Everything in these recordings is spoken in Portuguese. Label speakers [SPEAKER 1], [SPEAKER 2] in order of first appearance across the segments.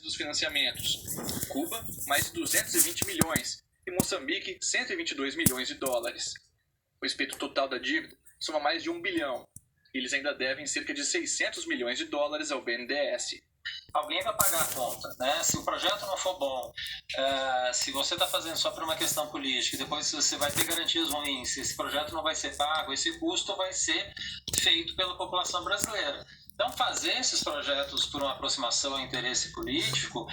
[SPEAKER 1] dos financiamentos. Cuba, mais de 220 milhões e Moçambique, 122 milhões de dólares. O respeito total da dívida soma mais de 1 bilhão. Eles ainda devem cerca de 600 milhões de dólares ao BNDES.
[SPEAKER 2] Alguém vai pagar a conta, né? Se o projeto não for bom, se você está fazendo só por uma questão política, depois você vai ter garantias ruins, se esse projeto não vai ser pago, esse custo vai ser feito pela população brasileira. Então, fazer esses projetos por uma aproximação ao interesse político,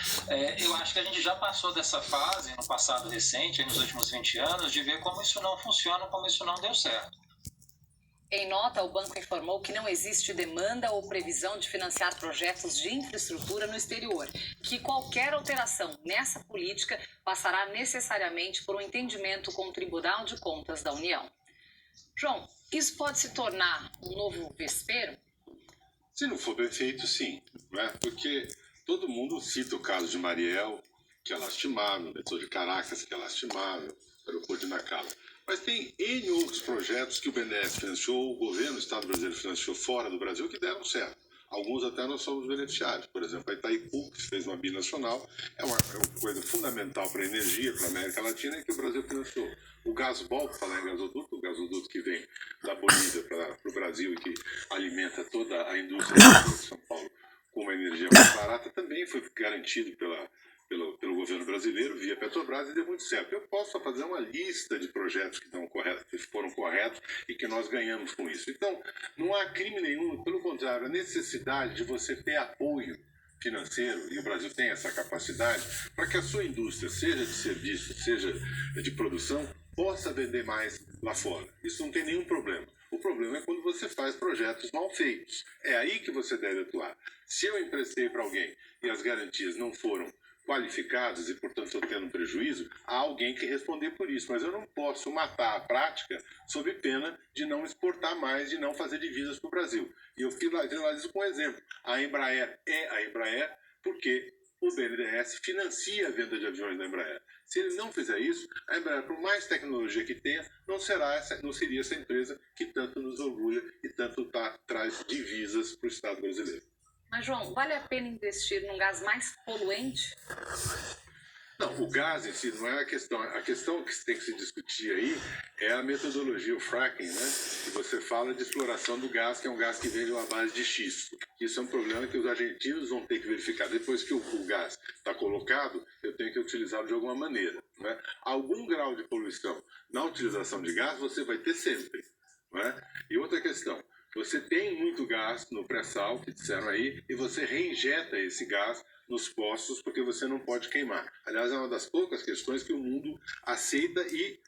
[SPEAKER 2] eu acho que a gente já passou dessa fase no passado recente, nos últimos 20 anos, de ver como isso não funciona, como isso não deu certo.
[SPEAKER 3] Em nota, o banco informou que não existe demanda ou previsão de financiar projetos de infraestrutura no exterior, que qualquer alteração nessa política passará necessariamente por um entendimento com o Tribunal de Contas da União. João, isso pode se tornar um novo vespeiro?
[SPEAKER 4] Se não for bem feito, sim. Né? Porque todo mundo cita o caso de Mariel, que é lastimável, o metrô de Caracas, que é lastimável, o aeroporto de Nacala. Mas tem N outros projetos que o BNDES financiou, o governo do Estado brasileiro financiou fora do Brasil, que deram certo. Alguns até nós somos beneficiários. Por exemplo, a Itaipu, que fez uma binacional, é uma coisa fundamental para a energia, para a América Latina, e que o Brasil financiou. O Gasbol, para falar em gasoduto, o gasoduto que vem da Bolívia para o Brasil e que alimenta toda a indústria de São Paulo com uma energia mais barata, também foi garantido pelo governo brasileiro, via Petrobras, e deu muito certo. Eu posso fazer uma lista de projetos que foram corretos e que nós ganhamos com isso. Então, não há crime nenhum, pelo contrário, a necessidade de você ter apoio financeiro, e o Brasil tem essa capacidade, para que a sua indústria, seja de serviço, seja de produção, possa vender mais lá fora. Isso não tem nenhum problema. O problema é quando você faz projetos mal feitos. É aí que você deve atuar. Se eu emprestei para alguém e as garantias não foram qualificados e, portanto, estou tendo prejuízo, há alguém que responder por isso. Mas eu não posso matar a prática sob pena de não exportar mais, de não fazer divisas para o Brasil. E eu finalizo com um exemplo. A Embraer é a Embraer porque o BNDES financia a venda de aviões da Embraer. Se ele não fizer isso, a Embraer, por mais tecnologia que tenha, não seria essa empresa que tanto nos orgulha e tanto traz divisas para o Estado brasileiro.
[SPEAKER 3] Mas, João, vale a pena investir num gás mais poluente?
[SPEAKER 4] Não, o gás em si não é a questão. A questão que tem que se discutir aí é a metodologia, o fracking, né? E você fala de exploração do gás, que é um gás que vem de uma base de xisto. Isso é um problema que os argentinos vão ter que verificar. Depois que o gás está colocado, eu tenho que utilizá-lo de alguma maneira. Né? Algum grau de poluição na utilização de gás você vai ter sempre. Né? E outra questão. Você tem muito gás no pré-sal, que disseram aí, e você reinjeta esse gás nos poços porque você não pode queimar. Aliás, é uma das poucas questões que o mundo aceita e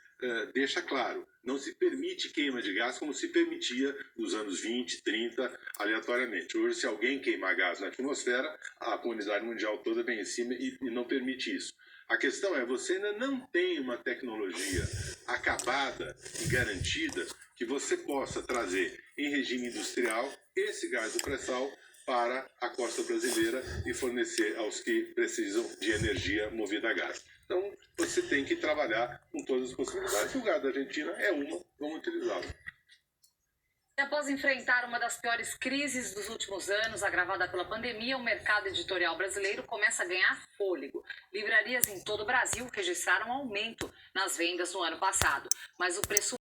[SPEAKER 4] deixa claro. Não se permite queima de gás como se permitia nos anos 20, 30, aleatoriamente. Hoje, se alguém queimar gás na atmosfera, a comunidade mundial toda vem em cima e não permite isso. A questão é, você ainda não tem uma tecnologia acabada e garantida que você possa trazer em regime industrial esse gás do pré-sal para a costa brasileira e fornecer aos que precisam de energia movida a gás. Então, você tem que trabalhar com todas as possibilidades. O gás da Argentina é uma, vamos utilizá-lo.
[SPEAKER 3] Após enfrentar uma das piores crises dos últimos anos, agravada pela pandemia, o mercado editorial brasileiro começa a ganhar fôlego. Livrarias em todo o Brasil registraram aumento nas vendas no ano passado, mas o preço